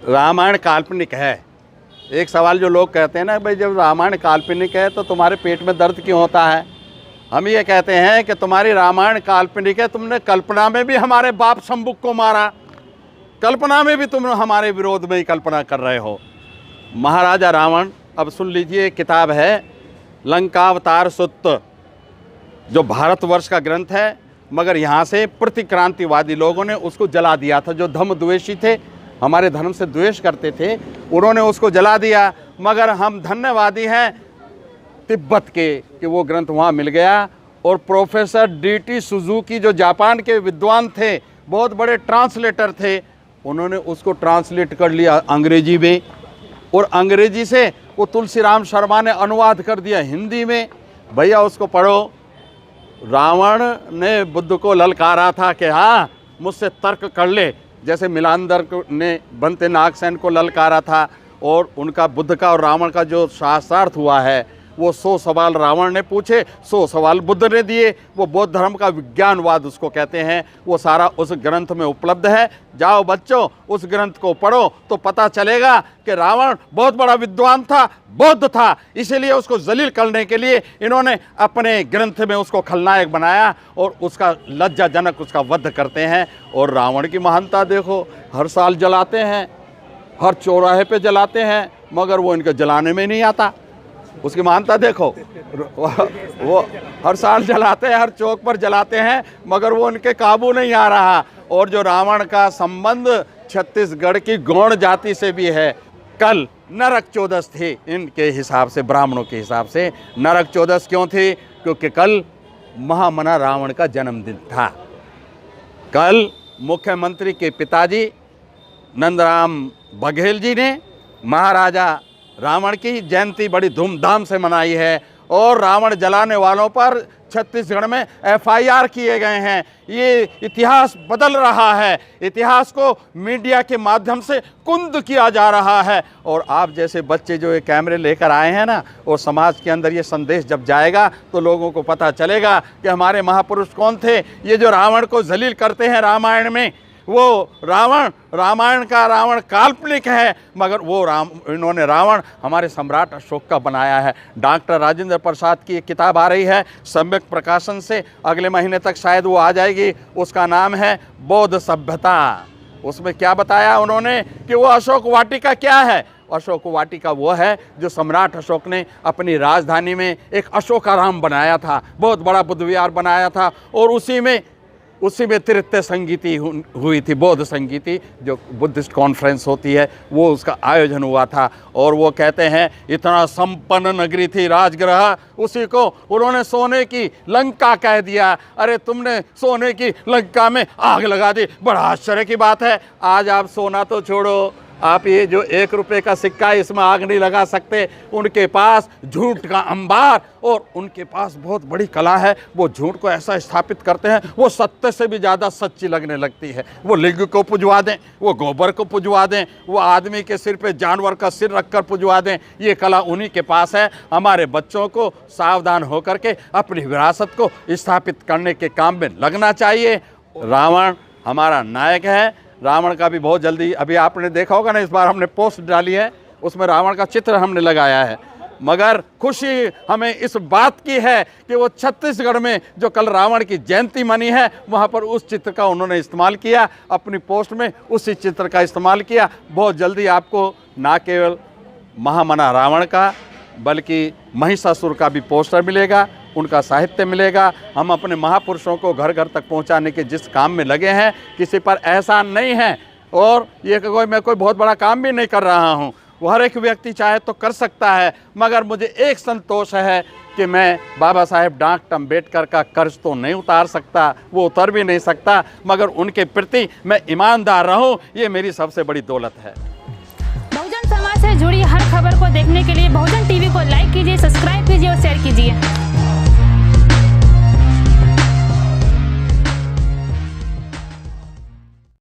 रामायण काल्पनिक है। एक सवाल जो लोग कहते हैं ना, भाई जब रामायण काल्पनिक है तो तुम्हारे पेट में दर्द क्यों होता है। हम ये कहते हैं कि तुम्हारी रामायण काल्पनिक है, तुमने कल्पना में भी हमारे बाप शंभुक को मारा, कल्पना में भी तुम हमारे विरोध में ही कल्पना कर रहे हो। महाराजा रावण, अब सुन लीजिए, किताब है लंकावतार सुत्त, जो भारतवर्ष का ग्रंथ है, मगर यहाँ से प्रतिक्रांतिवादी लोगों ने उसको जला दिया था। जो धर्मद्वेषी थे, हमारे धर्म से द्वेष करते थे, उन्होंने उसको जला दिया। मगर हम धन्यवादी हैं तिब्बत के कि वो ग्रंथ वहाँ मिल गया। और प्रोफेसर DT सुजुकी, जो जापान के विद्वान थे, बहुत बड़े ट्रांसलेटर थे, उन्होंने उसको ट्रांसलेट कर लिया अंग्रेजी में, और अंग्रेजी से वो तुलसीराम शर्मा ने अनुवाद कर दिया हिंदी में। भैया उसको पढ़ो। रावण ने बुद्ध को ललकारा था कि हाँ मुझसे तर्क कर ले, जैसे मिलांदर ने बनते नागसेन को ललकारा था। और उनका बुद्ध का और रावण का जो शास्त्रार्थ हुआ है, वो 100 सवाल रावण ने पूछे, 100 सवाल बुद्ध ने दिए। वो बौद्ध धर्म का विज्ञानवाद उसको कहते हैं। वो सारा उस ग्रंथ में उपलब्ध है। जाओ बच्चों, उस ग्रंथ को पढ़ो तो पता चलेगा कि रावण बहुत बड़ा विद्वान था, बौद्ध था, इसीलिए उसको जलील करने के लिए इन्होंने अपने ग्रंथ में उसको खलनायक बनाया और उसका लज्जाजनक उसका वध करते हैं। और रावण की महानता देखो, हर साल जलाते हैं, हर चौराहे पे जलाते हैं, मगर वो इनके जलाने में नहीं आता। उसकी महानता देखो, वो हर साल जलाते हैं, हर चौक पर जलाते हैं, मगर वो उनके काबू नहीं आ रहा। और जो रावण का संबंध छत्तीसगढ़ की गौड़ जाति से भी है। कल नरक चौदस थी इनके हिसाब से, ब्राह्मणों के हिसाब से। नरक चौदस क्यों थी? क्योंकि कल महामना रावण का जन्मदिन था। कल मुख्यमंत्री के पिताजी नंदराम बघेल जी ने महाराजा रावण की जयंती बड़ी धूमधाम से मनाई है। और रावण जलाने वालों पर छत्तीसगढ़ में FIR किए गए हैं। ये इतिहास बदल रहा है, इतिहास को मीडिया के माध्यम से कुंद किया जा रहा है। और आप जैसे बच्चे जो ये कैमरे लेकर आए हैं ना, और समाज के अंदर ये संदेश जब जाएगा तो लोगों को पता चलेगा कि हमारे महापुरुष कौन थे। ये जो रावण को जलील करते हैं रामायण में, वो रामायण का रावण काल्पनिक है, मगर वो इन्होंने रावण हमारे सम्राट अशोक का बनाया है। डॉक्टर राजेंद्र प्रसाद की एक किताब आ रही है सम्यक प्रकाशन से, अगले महीने तक शायद वो आ जाएगी। उसका नाम है बौद्ध सभ्यता। उसमें क्या बताया उन्होंने कि वो अशोक वाटिका क्या है। अशोक वाटिका वो है जो सम्राट अशोक ने अपनी राजधानी में एक अशोकाराम बनाया था, बहुत बड़ा बुद्ध विहार बनाया था। और उसी में तृतीय संगीति हुई थी, बौद्ध संगीति, जो बुद्धिस्ट कॉन्फ्रेंस होती है, वो उसका आयोजन हुआ था। और वो कहते हैं इतना संपन्न नगरी थी राजगृह, उसी को उन्होंने सोने की लंका कह दिया। अरे तुमने सोने की लंका में आग लगा दी, बड़ा आश्चर्य की बात है। आज आप सोना तो छोड़ो, आप ये जो 1 रुपये का सिक्का है, इसमें आग नहीं लगा सकते। उनके पास झूठ का अंबार, और उनके पास बहुत बड़ी कला है। वो झूठ को ऐसा स्थापित करते हैं, वो सत्य से भी ज़्यादा सच्ची लगने लगती है। वो लिंग को पुजवा दें, वो गोबर को पुजवा दें, वो आदमी के सिर पे जानवर का सिर रखकर पुजवा दें, ये कला उन्हीं के पास है। हमारे बच्चों को सावधान होकर के अपनी विरासत को स्थापित करने के काम में लगना चाहिए। रावण हमारा नायक है। रावण का भी बहुत जल्दी, अभी आपने देखा होगा ना, इस बार हमने पोस्ट डाली है, उसमें रावण का चित्र हमने लगाया है। मगर खुशी हमें इस बात की है कि वो छत्तीसगढ़ में जो कल रावण की जयंती मनी है, वहाँ पर उस चित्र का उन्होंने इस्तेमाल किया, अपनी पोस्ट में उसी चित्र का इस्तेमाल किया। बहुत जल्दी आपको ना केवल महामना रावण का, बल्कि महिषासुर का भी पोस्टर मिलेगा, उनका साहित्य मिलेगा। हम अपने महापुरुषों को घर घर तक पहुंचाने के जिस काम में लगे हैं, किसी पर एहसान नहीं है। और ये मैं कोई बहुत बड़ा काम भी नहीं कर रहा हूं, वो हर एक व्यक्ति चाहे तो कर सकता है। मगर मुझे एक संतोष है कि मैं बाबा साहेब डॉक्टर अम्बेडकर का कर्ज तो नहीं उतार सकता, वो उतर भी नहीं सकता, मगर उनके प्रति मैं ईमानदार रहूं, ये मेरी सबसे बड़ी दौलत है। बहुजन समाज से जुड़ी हर खबर को देखने के लिए बहुजन टीवी को लाइक कीजिए, सब्सक्राइब कीजिए और शेयर कीजिए।